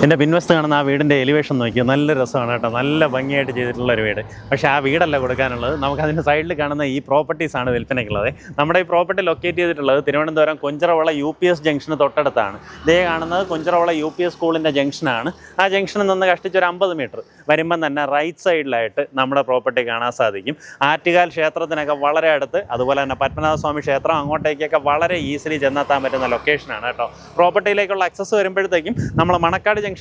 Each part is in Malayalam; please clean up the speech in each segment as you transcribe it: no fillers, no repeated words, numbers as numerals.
എൻ്റെ പിൻവശത്ത് കാണുന്ന ആ വീടിൻ്റെ എലിവേഷൻ നോക്കിയോ, നല്ല രസമാണ് കേട്ടോ, നല്ല ഭംഗിയായിട്ട് ചെയ്തിട്ടുള്ളൊരു വീട്. പക്ഷേ ആ വീടല്ല കൊടുക്കാനുള്ളത്, നമുക്കതിൻ്റെ സൈഡിൽ കാണുന്ന ഈ പ്രോപ്പർട്ടീസാണ് വിൽപ്പനയ്ക്കുള്ളത്. നമ്മുടെ ഈ പ്രോപ്പർട്ടി ലൊക്കേറ്റ് ചെയ്തിട്ടുള്ളത് തിരുവനന്തപുരം കുഞ്ചറവിള UPS ജംഗ്ഷന് തൊട്ടടുത്താണ്. ഇതേ കാണുന്നത് കുഞ്ചറവിള UPS സ്കൂളിൻ്റെ ജംഗ്ഷനാണ്. ആ ജംഗ്ഷനിൽ നിന്ന് കഷ്ടിച്ചൊരു 50 മീറ്റർ വരുമ്പം തന്നെ റൈറ്റ് സൈഡിലായിട്ട് നമ്മുടെ പ്രോപ്പർട്ടി കാണാൻ സാധിക്കും. ആറ്റുകാൽ ക്ഷേത്രത്തിനൊക്കെ വളരെ അടുത്ത്, അതുപോലെ തന്നെ പത്മനാഭസ്വാമി ക്ഷേത്രം, അങ്ങോട്ടേക്കൊക്കെ വളരെ ഈസിലി ചെന്നെത്താൻ പറ്റുന്ന ലൊക്കേഷനാണ് കേട്ടോ. പ്രോപ്പർട്ടിയിലേക്കുള്ള ആക്സസ് വരുമ്പോഴത്തേക്കും നമ്മൾ മണക്കാട് ജംഗ്ഷൻ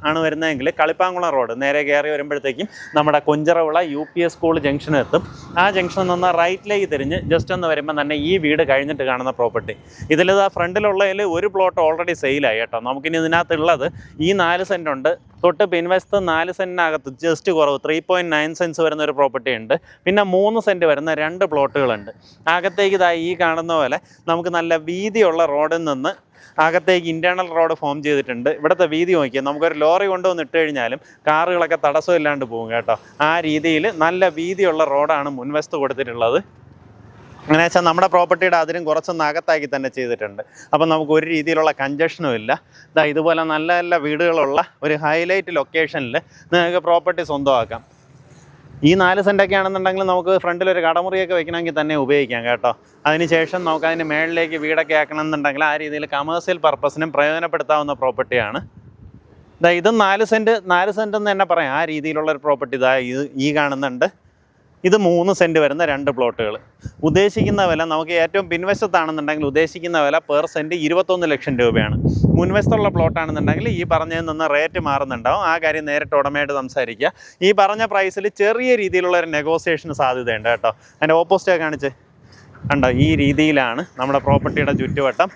ആണ് വരുന്നതെങ്കിൽ കളിപ്പാങ്കുളം റോഡ് നേരെ കയറി വരുമ്പോഴത്തേക്കും നമ്മുടെ കുഞ്ചറവിള UPS സ്കൂൾ ജംഗ്ഷൻ എത്തും. ആ ജംഗ്ഷനിൽ നിന്ന് റൈറ്റിലേക്ക് തിരിഞ്ഞ് ജസ്റ്റ് ഒന്ന് വരുമ്പോൾ തന്നെ ഈ വീട് കഴിഞ്ഞിട്ട് കാണുന്ന പ്രോപ്പർട്ടി. ഇതിലിതാ ഫ്രണ്ടിലുള്ളതിൽ ഒരു പ്ലോട്ട് ഓൾറെഡി സെയിലായി കേട്ടോ. നമുക്കിനി ഇതിനകത്തുള്ളത് ഈ 4 സെൻറ്റ് ഉണ്ട്. തൊട്ട് പിൻവശത്ത് 4 സെൻറ്റിനകത്ത് ജസ്റ്റ് കുറവ് 3.9 സെൻസ് വരുന്ന ഒരു പ്രോപ്പർട്ടി ഉണ്ട്. പിന്നെ 3 സെൻറ്റ് വരുന്ന 2 പ്ലോട്ടുകളുണ്ട്. അകത്തേക്ക് ഇതായി ഈ കാണുന്ന പോലെ നമുക്ക് നല്ല വീതിയുള്ള റോഡിൽ നിന്ന് അകത്തേക്ക് ഇൻറ്റേർണൽ റോഡ് ഫോം ചെയ്തിട്ടുണ്ട്. ഇവിടുത്തെ വീതി നോക്കിയാൽ നമുക്കൊരു ലോറി കൊണ്ടുവന്ന് ഇട്ട് കഴിഞ്ഞാലും കാറുകളൊക്കെ തടസ്സമില്ലാണ്ട് പോകും കേട്ടോ. ആ രീതിയിൽ നല്ല വീതിയുള്ള റോഡാണ് മുൻവശത്ത് കൊടുത്തിട്ടുള്ളത്. അങ്ങനെ വെച്ചാൽ നമ്മുടെ പ്രോപ്പർട്ടിയുടെ അതിലും കുറച്ചൊന്ന് അകത്താക്കി തന്നെ ചെയ്തിട്ടുണ്ട്. അപ്പം നമുക്ക് ഒരു രീതിയിലുള്ള കഞ്ചക്ഷനും ഇല്ല. ഇതുപോലെ നല്ല നല്ല വീടുകളുള്ള ഒരു ഹൈലൈറ്റ് ലൊക്കേഷനിൽ നിങ്ങൾക്ക് പ്രോപ്പർട്ടി സ്വന്തമാക്കാം. ഈ 4 സെൻറ്റൊക്കെ ആണെന്നുണ്ടെങ്കിൽ നമുക്ക് ഫ്രണ്ടിലൊരു കടമുറിയൊക്കെ വെക്കണമെങ്കിൽ തന്നെ ഉപയോഗിക്കാം കേട്ടോ. അതിനുശേഷം നമുക്ക് അതിന് മേളിലേക്ക് വീടൊക്കെ ആക്കണമെന്നുണ്ടെങ്കിൽ ആ രീതിയിൽ കമേഴ്സ്യൽ പർപ്പസിനും പ്രയോജനപ്പെടുത്താവുന്ന പ്രോപ്പർട്ടിയാണ്. ഇതും 4 സെൻറ്റ് എന്ന് തന്നെ പറയാം. ആ രീതിയിലുള്ളൊരു പ്രോപ്പർട്ടി ഈ കാണുന്നുണ്ട്. ഇത് 3 സെൻറ്റ് വരുന്ന 2 പ്ലോട്ടുകൾ. ഉദ്ദേശിക്കുന്ന വില നമുക്ക് ഏറ്റവും പിൻവശത്താണെന്നുണ്ടെങ്കിൽ ഉദ്ദേശിക്കുന്ന വില പെർ സെൻറ്റ് 21 ലക്ഷം രൂപയാണ്. മുൻവശത്തുള്ള പ്ലോട്ടാണെന്നുണ്ടെങ്കിൽ ഈ പറഞ്ഞതിൽ നിന്ന് റേറ്റ് മാറുന്നുണ്ടാവും. ആ കാര്യം നേരിട്ട് ഉടമയായിട്ട് സംസാരിക്കുക. ഈ പറഞ്ഞ പ്രൈസിൽ ചെറിയ രീതിയിലുള്ള ഒരു നെഗോസിയേഷന് സാധ്യതയുണ്ട് കേട്ടോ. അതിൻ്റെ ഓപ്പോസിറ്റൊക്കെ കാണിച്ച് കണ്ടോ, ഈ രീതിയിലാണ് നമ്മുടെ പ്രോപ്പർട്ടിയുടെ ചുറ്റുവട്ടം.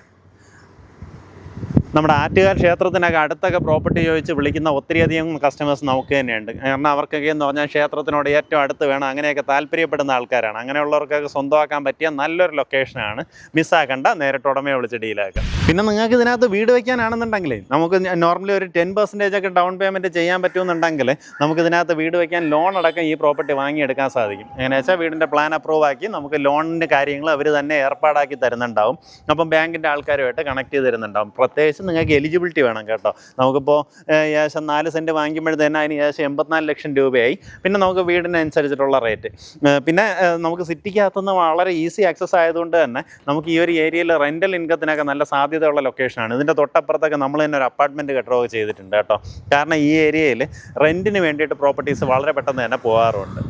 നമ്മുടെ ആറ്റുകാൽ ക്ഷേത്രത്തിനൊക്കെ അടുത്തൊക്കെ പ്രോപ്പർട്ടി ചോദിച്ച് വിളിക്കുന്ന ഒത്തിരിയധികം കസ്റ്റമേഴ്സ് നമുക്ക് തന്നെയുണ്ട്. കാരണം അവർക്കൊക്കെ എന്ന് പറഞ്ഞാൽ ക്ഷേത്രത്തിനോട് ഏറ്റവും അടുത്ത് വേണം, അങ്ങനെയൊക്കെ താല്പര്യപ്പെടുന്ന ആൾക്കാരാണ്. അങ്ങനെയുള്ളവർക്കൊക്കെ സ്വന്തമാക്കാൻ പറ്റിയ നല്ലൊരു ലൊക്കേഷനാണ്. മിസ്സാക്കണ്ട, നേരിട്ട് ഉടമയെ വിളിച്ച് ഡീലാക്കാം. പിന്നെ നിങ്ങൾക്ക് ഇതിനകത്ത് വീട് വയ്ക്കാനാണെന്നുണ്ടെങ്കിൽ നമുക്ക് നോർമലി ഒരു 10% ഒക്കെ ഡൗൺ പേയ്മെൻറ്റ് ചെയ്യാൻ പറ്റുമെന്നുണ്ടെങ്കിൽ നമുക്കിതിനകത്ത് വീട് വയ്ക്കാൻ ലോൺ അടക്കം ഈ പ്രോപ്പർട്ടി വാങ്ങിയെടുക്കാൻ സാധിക്കും. എങ്ങനെയാ വെച്ചാൽ വീടിൻ്റെ പ്ലാൻ അപ്രൂവ് ആക്കി നമുക്ക് ലോണിൻ്റെ കാര്യങ്ങൾ അവർ തന്നെ ഏർപ്പാടാക്കി തരുന്നുണ്ടാവും. അപ്പം ബാങ്കിൻ്റെ ആൾക്കാരുമായിട്ട് കണക്ട് ചെയ്ത് തരുന്നുണ്ടാവും. പ്രത്യേകിച്ച് നിങ്ങൾക്ക് എലിജിബിലിറ്റി വേണം കേട്ടോ. നമുക്കിപ്പോൾ ഏകദേശം 4 സെൻറ്റ് വാങ്ങിക്കുമ്പോഴത്തേന് അതിന് ഏകദേശം 84 ലക്ഷം രൂപയായി. പിന്നെ നമുക്ക് വീടിനനുസരിച്ചിട്ടുള്ള റേറ്റ്. പിന്നെ നമുക്ക് സിറ്റിക്കകത്തുനിന്ന് വളരെ ഈസി ആക്സസ് ആയതുകൊണ്ട് തന്നെ നമുക്ക് ഈ ഒരു ഏരിയയിൽ റെൻ്റൽ ഇൻകത്തിനൊക്കെ നല്ല സാധ്യതയുള്ള ലൊക്കേഷനാണ്. ഇതിൻ്റെ തൊട്ടപ്പുറത്തൊക്കെ നമ്മൾ തന്നെ ഒരു അപ്പാർട്ട്മെൻറ്റ് കെട്ടുകയൊക്കെ ചെയ്തിട്ടുണ്ട് കേട്ടോ. കാരണം ഈ ഏരിയയിൽ റെൻറ്റിന് വേണ്ടിയിട്ട് പ്രോപ്പർട്ടീസ് വളരെ പെട്ടെന്ന് തന്നെ പോകാറുണ്ട്.